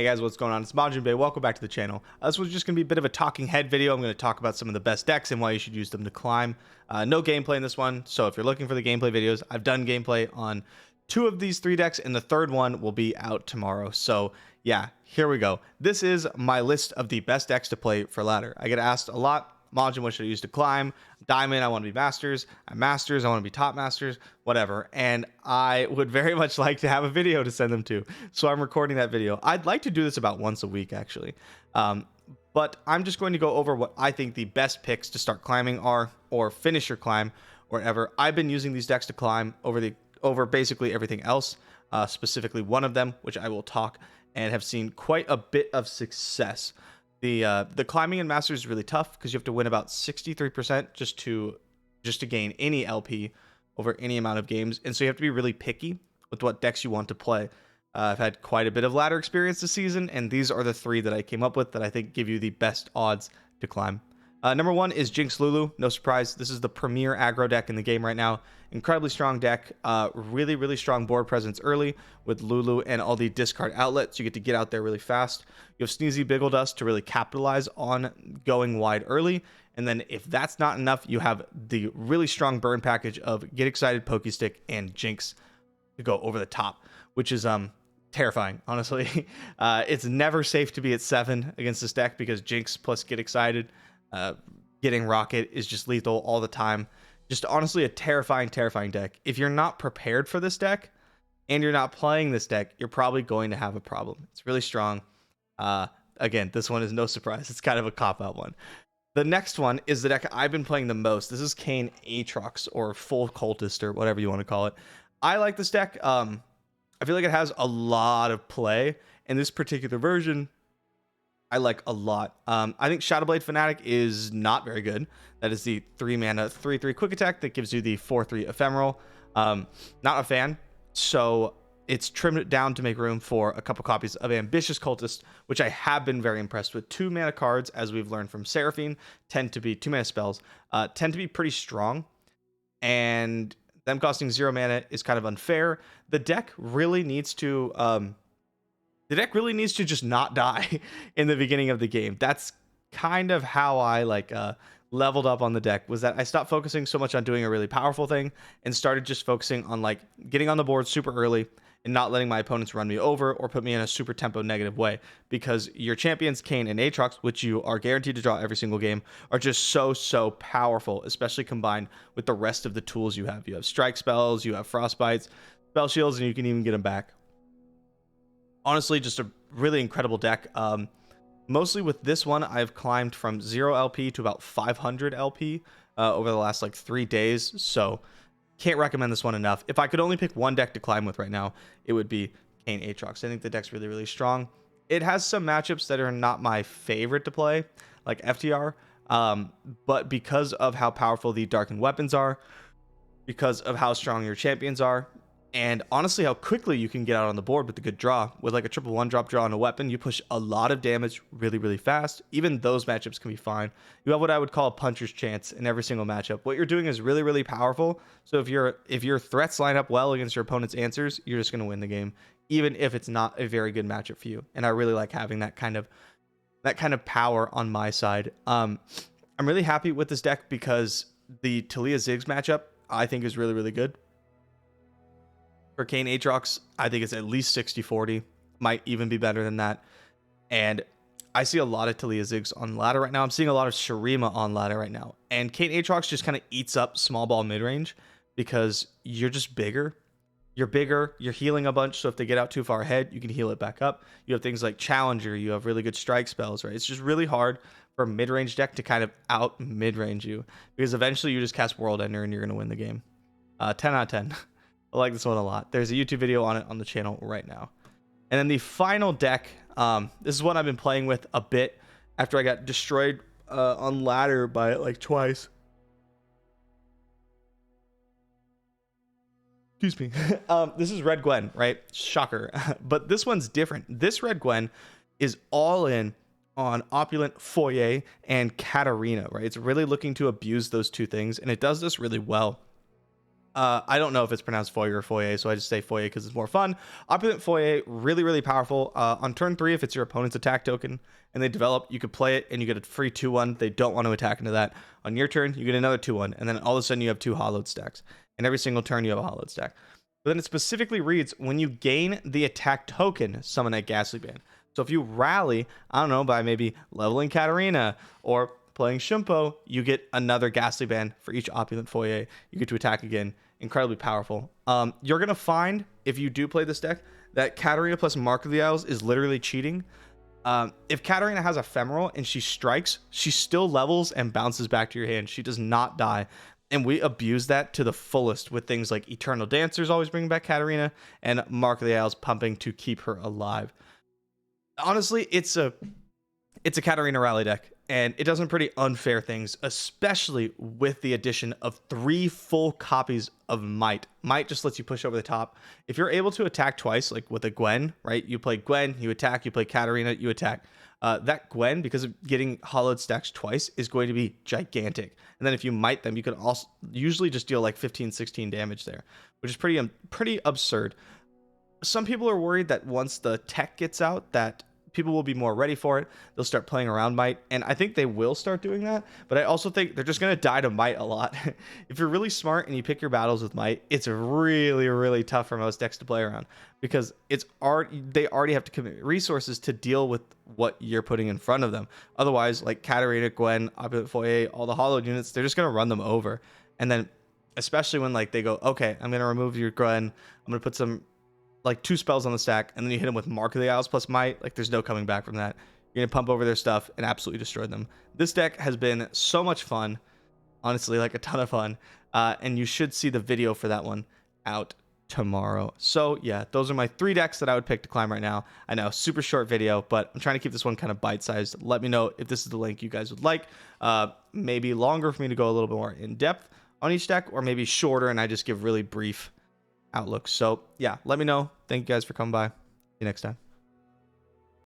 Hey guys, what's going on? It's MajiinBae. Welcome back to the channel. This was just going to be a bit of a talking head video. I'm going to talk about some of the best decks and why you should use them to climb. No gameplay in this one, so if you're looking for the gameplay videos, I've done gameplay on 2 of these 3 decks, and the 3rd one will be out tomorrow. So yeah, here we go. This is my list of the best decks to play for ladder. I get asked a lot, Majin, what should I use to climb? Diamond, I want to be Masters. I'm Masters, I want to be Top Masters, whatever. And I would very much like to have a video to send them to. So I'm recording that video. I'd like to do this about once a week, actually. But I'm just going to go over what I think the best picks to start climbing are, or finish your climb, or whatever. I've been using these decks to climb over basically everything else, specifically one of them, which I will talk, and have seen quite a bit of success. The climbing in Masters is really tough because you have to win about 63% just to gain any LP over any amount of games, and so you have to be really picky with what decks you want to play. I've had quite a bit of ladder experience this season, and these are the 3 that I came up with that I think give you the best odds to climb. Number 1 is Jinx Lulu. No surprise, this is the premier aggro deck in the game right now. Incredibly strong deck, really strong board presence early with Lulu and all the discard outlets. You get to get out there really fast. You have Sneezy Biggle Dust to really capitalize on going wide early. And then if that's not enough, you have the really strong burn package of Get Excited, Pokestick, and Jinx to go over the top, which is terrifying, honestly. It's never safe to be at 7 against this deck because Jinx plus Get Excited, getting Rocket is just lethal all the time. Just honestly a terrifying deck. If you're not prepared for this deck and you're not playing this deck, you're probably going to have a problem. It's really strong. Again, this one is no surprise. It's kind of a cop-out one. The next one is the deck I've been playing the most. This is Kayn Aatrox, or full cultist, or whatever you want to call it. I like this deck. I feel like it has a lot of play, and this particular version I like a lot. I think Shadowblade Fanatic is not very good. That is the 3-mana 3/3 quick attack that gives you the 4/3 ephemeral. Not a fan. So it's trimmed it down to make room for a couple copies of Ambitious Cultist, which I have been very impressed with. 2-mana cards, as we've learned from Seraphine, tend to be 2-mana spells, tend to be pretty strong, and them costing 0 mana is kind of unfair. The deck really needs to just not die in the beginning of the game. That's kind of how I leveled up on the deck, was that I stopped focusing so much on doing a really powerful thing and started just focusing on getting on the board super early and not letting my opponents run me over or put me in a super tempo negative way, because your champions Kayn and Aatrox, which you are guaranteed to draw every single game, are just so powerful, especially combined with the rest of the tools you have. You have strike spells, you have frostbites, spell shields, and you can even get them back. Honestly, just a really incredible deck. Mostly with this one, I've climbed from 0 LP to about 500 LP over the last 3 days, so can't recommend this one enough. If I could only pick one deck to climb with right now, it would be Kayn Aatrox. I think the deck's really strong. It has some matchups that are not my favorite to play, like FTR, but because of how powerful the darkened weapons are, because of how strong your champions are, and honestly how quickly you can get out on the board with a good draw. With a triple 1-drop draw on a weapon, you push a lot of damage really fast. Even those matchups can be fine. You have what I would call a puncher's chance in every single matchup. What you're doing is really powerful. So if your threats line up well against your opponent's answers, you're just going to win the game, even if it's not a very good matchup for you. And I really like having that kind of power on my side. I'm really happy with this deck because the Talia Ziggs matchup I think is really good. For Kayn Aatrox, I think it's at least 60-40, might even be better than that. And I see a lot of Talia Ziggs on ladder right now. I'm seeing a lot of Shurima on ladder right now. And Kayn Aatrox just kind of eats up small ball mid-range because you're just bigger. You're bigger, you're healing a bunch, so if they get out too far ahead, you can heal it back up. You have things like Challenger, you have really good strike spells, right? It's just really hard for a mid-range deck to kind of out mid-range you, because eventually you just cast World Ender and you're going to win the game. 10 out of 10. I like this one a lot. There's a YouTube video on it on the channel right now. And then the final deck, this is one I've been playing with a bit after I got destroyed on ladder by twice. Excuse me. This is Red Gwen, right? Shocker. But this one's different. This Red Gwen is all in on Opulent, Foyer, and Katarina, right? It's really looking to abuse those 2 things, and it does this really well. I don't know if it's pronounced Foyer or Foyer, so I just say Foyer because it's more fun. Opulent Foyer, really, really powerful. On turn 3, if it's your opponent's attack token and they develop, you could play it and you get a free 2-1. They don't want to attack into that. On your turn, you get another 2-1, and then all of a sudden you have 2 hollowed stacks. And every single turn you have a hollowed stack. But then it specifically reads, when you gain the attack token, summon a Ghastly Band. So if you rally, I don't know, by maybe leveling Katarina or playing Shimpo, you get another Ghastly Band for each Opulent Foyer. You get to attack again. Incredibly powerful. You're going to find, if you do play this deck, that Katarina plus Mark of the Isles is literally cheating. If Katarina has Ephemeral and she strikes, she still levels and bounces back to your hand. She does not die. And we abuse that to the fullest with things like Eternal Dancers always bringing back Katarina and Mark of the Isles pumping to keep her alive. Honestly, it's a Katarina rally deck, and it does some pretty unfair things, especially with the addition of 3 full copies of Might. Might just lets you push over the top. If you're able to attack twice, like with a Gwen, right? You play Gwen, you attack, you play Katarina, you attack. That Gwen, because of getting hollowed stacks twice, is going to be gigantic. And then if you Might them, you can also usually just deal like 15, 16 damage there, which is pretty absurd. Some people are worried that once the tech gets out, that people will be more ready for it. They'll start playing around Might, and I think they will start doing that, but I also think they're just going to die to Might a lot. If you're really smart and you pick your battles with Might, it's really, really tough for most decks to play around, because they already have to commit resources to deal with what you're putting in front of them. Otherwise, like Katarina, Gwen, Opulent Foyer, all the hollowed units, they're just going to run them over. And then, especially when like they go, okay, I'm going to remove your Gwen, I'm going to put some like 2 spells on the stack, and then you hit them with Mark of the Isles plus Might, like there's no coming back from that. You're gonna pump over their stuff and absolutely destroy them. This deck has been so much fun, honestly, like a ton of fun, and you should see the video for that one out tomorrow. So yeah, those are my 3 decks that I would pick to climb right now. I know, super short video, but I'm trying to keep this one kind of bite-sized. Let me know if this is the link you guys would like. Maybe longer for me to go a little bit more in depth on each deck, or maybe shorter and I just give really brief outlook. So yeah, let me know. Thank you guys for coming by. See you next time.